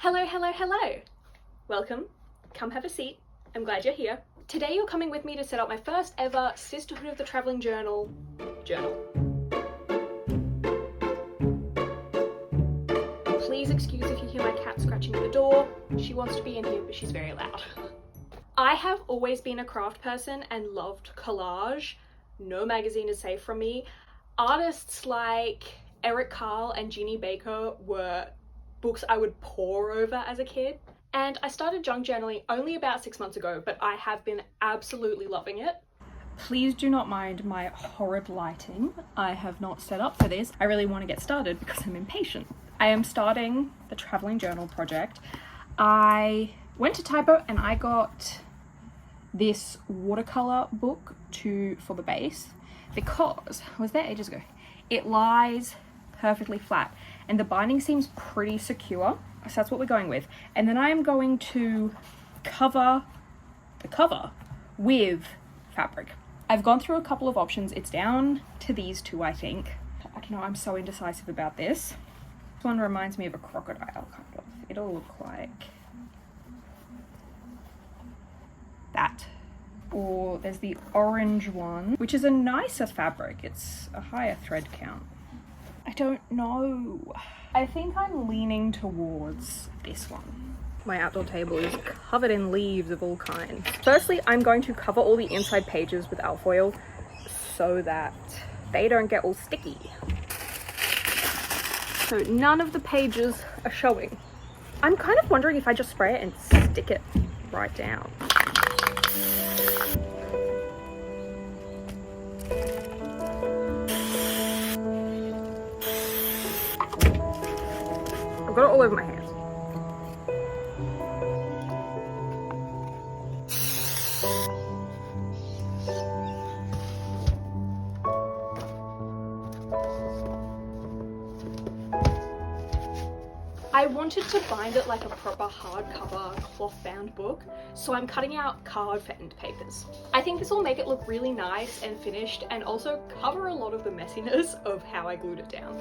Hello, hello, hello. Welcome. Come have a seat. I'm glad you're here. Today you're coming with me to set up my first ever Sisterhood of the Traveling Journal. Please excuse if you hear my cat scratching at the door. She wants to be in here, but she's very loud. I have always been a craft person and loved collage. No magazine is safe from me. Artists like Eric Carle and Jeannie Baker were books I would pore over as a kid. And I started junk journaling only about 6 months ago, but I have been absolutely loving it. Please do not mind my horrid lighting. I have not set up for this. I really want to get started because I'm impatient. I am starting the traveling journal project. I went to Typo and I got this watercolor book for the base because I was there ages ago. It lies perfectly flat and the binding seems pretty secure, so that's what we're going with. And then I am going to cover the cover with fabric. I've gone through a couple of options. It's down to these two, I think. I don't know, I'm so indecisive about this. This one reminds me of a crocodile, kind of. It'll look like that. Or there's the orange one, which is a nicer fabric. It's a higher thread count. I don't know. I think I'm leaning towards this one. My outdoor table is covered in leaves of all kinds. Firstly, I'm going to cover all the inside pages with alfoil so that they don't get all sticky. So none of the pages are showing. I'm kind of wondering if I just spray it and stick it right down. I've got it all over my hands. I wanted to bind it like a proper hardcover cloth-bound book, so I'm cutting out card for end papers. I think this will make it look really nice and finished and also cover a lot of the messiness of how I glued it down.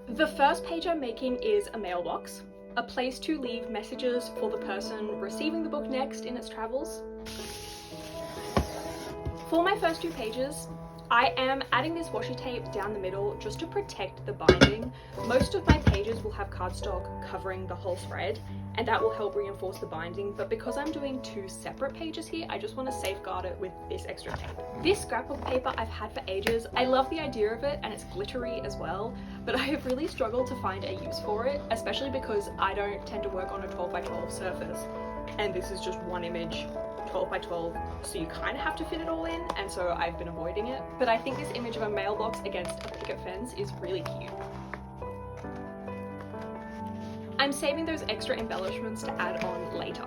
The first page I'm making is a mailbox, a place to leave messages for the person receiving the book next in its travels. For my first two pages, I am adding this washi tape down the middle just to protect the binding. Most of my pages will have cardstock covering the whole spread, and that will help reinforce the binding, but because I'm doing two separate pages here, I just want to safeguard it with this extra tape. This scrapbook paper I've had for ages. I love the idea of it, and it's glittery as well, but I have really struggled to find a use for it, especially because I don't tend to work on a 12 by 12 surface, and this is just one image, 12 by 12, so you kind of have to fit it all in, and so I've been avoiding it. But I think this image of a mailbox against a picket fence is really cute. I'm saving those extra embellishments to add on later.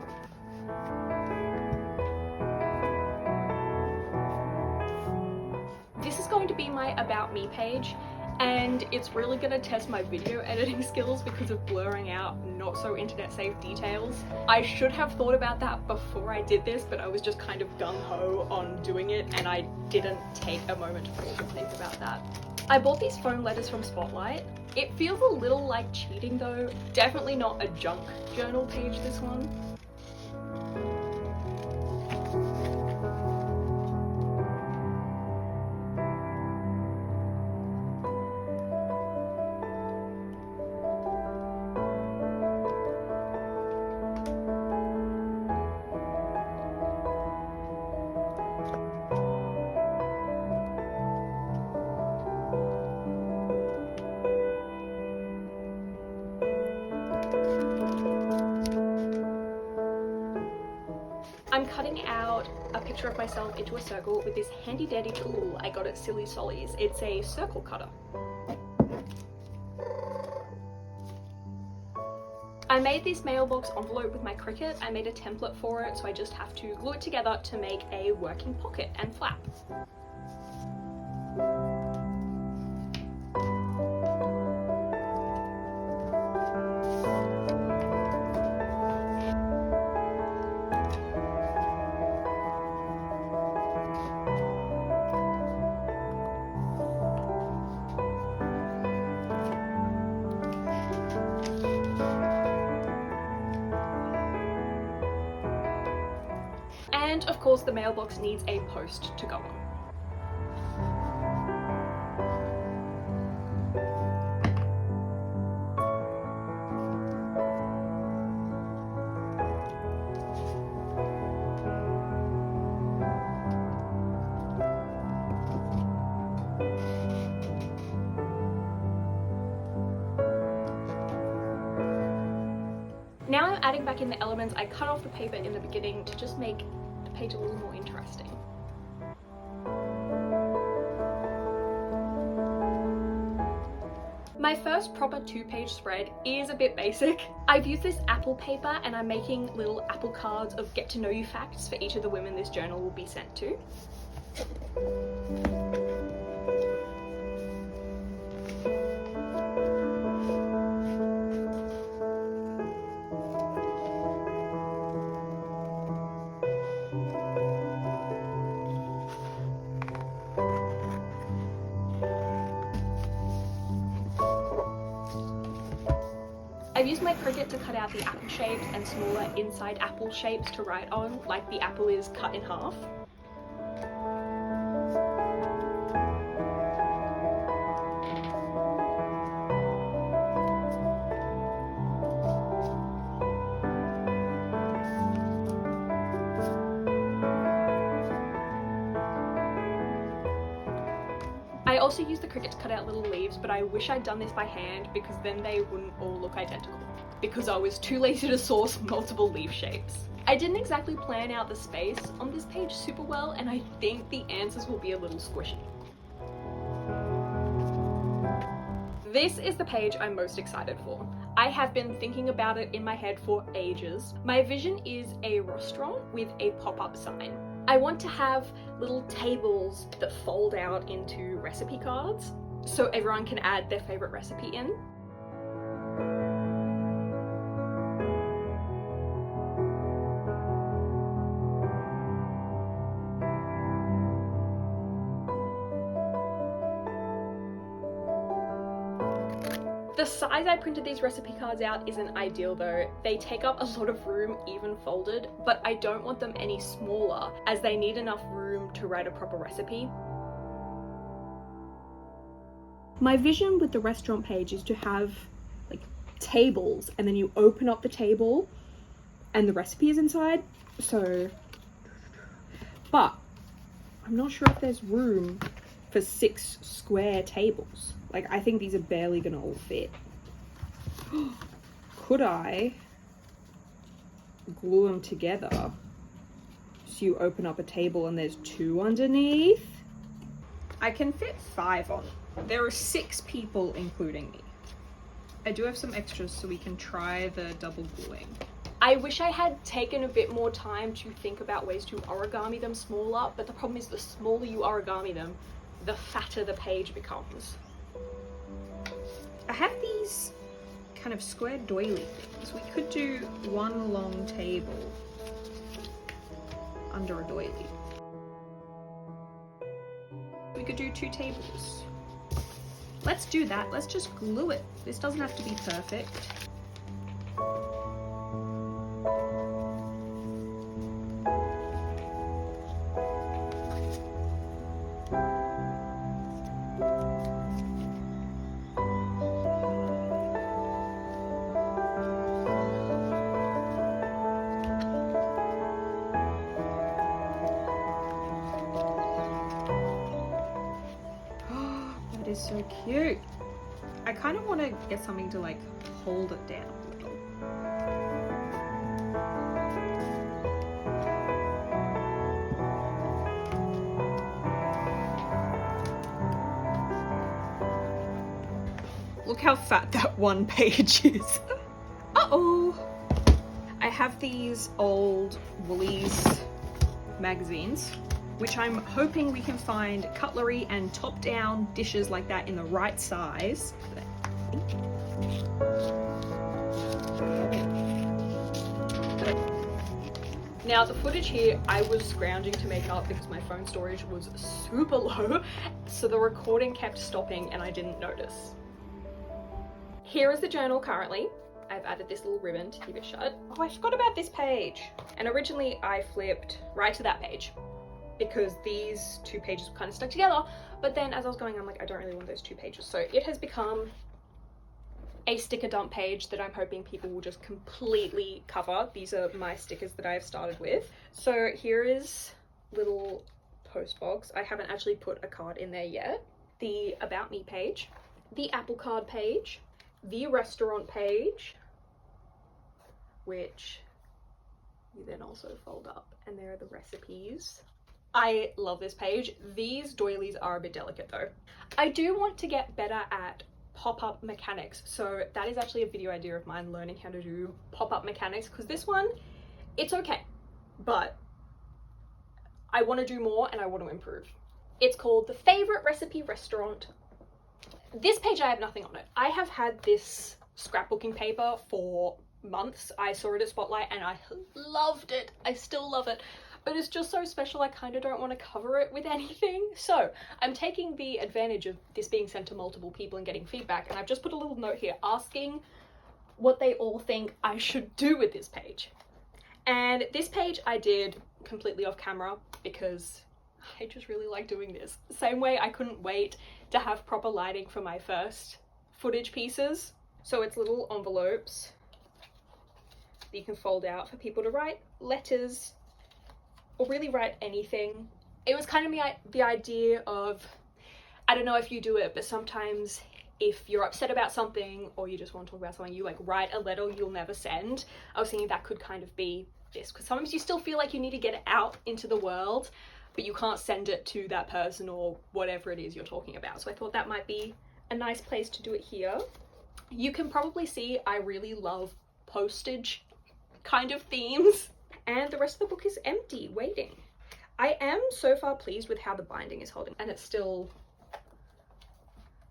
This is going to be my About Me page, and it's really going to test my video editing skills because of blurring out not so internet safe details. I should have thought about that before I did this, but I was just kind of gung-ho on doing it and I didn't take a moment to pause and think about that. I bought these foam letters from Spotlight. It feels a little like cheating though. Definitely not a junk journal page, this one. picture of myself into a circle with this handy dandy tool I got at Silly Solly's. It's a circle cutter. I made this mailbox envelope with my Cricut. I made a template for it, so I just have to glue it together to make a working pocket and flap. And of course the mailbox needs a post to go on. Now I'm adding back in the elements I cut off the paper in the beginning to just make the page a little more interesting. My first proper 2-page spread is a bit basic. I've used this apple paper and I'm making little apple cards of get to know you facts for each of the women this journal will be sent to. I've used my Cricut to cut out the apple shapes and smaller inside apple shapes to write on, like the apple is cut in half. I also used the Cricut to cut out little leaves, but I wish I'd done this by hand because then they wouldn't all look identical, because I was too lazy to source multiple leaf shapes. I didn't exactly plan out the space on this page super well, and I think the answers will be a little squishy. This is the page I'm most excited for. I have been thinking about it in my head for ages. My vision is a restaurant with a pop-up sign. I want to have little tables that fold out into recipe cards so everyone can add their favorite recipe in. The size I printed these recipe cards out isn't ideal though. They take up a lot of room even folded, but I don't want them any smaller as they need enough room to write a proper recipe. My vision with the restaurant page is to have like tables, and then you open up the table and the recipe is inside. But I'm not sure if there's room for 6 square tables. Like, I think these are barely gonna all fit. Could I glue them together so you open up a table and there's 2 underneath? I can fit 5 on. There are 6 people including me. I do have some extras so we can try the double gluing. I wish I had taken a bit more time to think about ways to origami them smaller, but the problem is the smaller you origami them, the fatter the page becomes. I have these kind of square doily things. We could do 1 long table under a doily. We could do 2 tables. Let's do that. Let's just glue it. This doesn't have to be perfect. Is so cute. I kind of want to get something to like hold it down a little. Look how fat that one page is. Uh-oh. I have these old Woolies magazines, which I'm hoping we can find cutlery and top-down dishes like that in the right size. Now the footage here, I was scrounging to make up because my phone storage was super low, so the recording kept stopping and I didn't notice. Here is the journal currently. I've added this little ribbon to keep it shut. Oh, I forgot about this page. And originally I flipped right to that page because these two pages were kind of stuck together. But then as I was going, I'm like, I don't really want those two pages. So it has become a sticker dump page that I'm hoping people will just completely cover. These are my stickers that I have started with. So here is little post box. I haven't actually put a card in there yet. The About Me page, the Apple Card page, the restaurant page, which you then also fold up, and there are the recipes. I love this page. These doilies are a bit delicate though. I do want to get better at pop-up mechanics, so that is actually a video idea of mine, learning how to do pop-up mechanics, because this one, it's okay, but I want to do more and I want to improve. It's called the Favorite Recipe Restaurant. This page, I have nothing on it. I have had this scrapbooking paper for months. I saw it at Spotlight and I loved it. I still love it, but it's just so special. I kind of don't want to cover it with anything. So I'm taking the advantage of this being sent to multiple people and getting feedback. And I've just put a little note here asking what they all think I should do with this page. And this page I did completely off camera because I just really like doing this. Same way I couldn't wait to have proper lighting for my first footage pieces. So it's little envelopes that you can fold out for people to write letters or really write anything. It was kind of the idea of, I don't know if you do it, but sometimes if you're upset about something or you just want to talk about something, you like write a letter you'll never send. I was thinking that could kind of be this, because sometimes you still feel like you need to get it out into the world, but you can't send it to that person or whatever it is you're talking about. So I thought that might be a nice place to do it here. You can probably see I really love postage kind of themes. And the rest of the book is empty, waiting. I am so far pleased with how the binding is holding, and it's still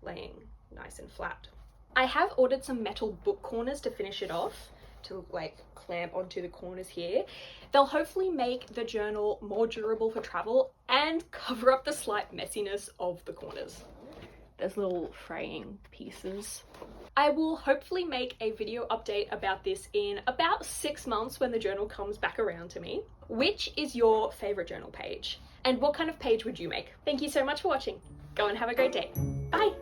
laying nice and flat. I have ordered some metal book corners to finish it off, to like clamp onto the corners here. They'll hopefully make the journal more durable for travel and cover up the slight messiness of the corners. There's little fraying pieces. I will hopefully make a video update about this in about 6 months when the journal comes back around to me. Which is your favorite journal page? And what kind of page would you make? Thank you so much for watching. Go and have a great day. Bye.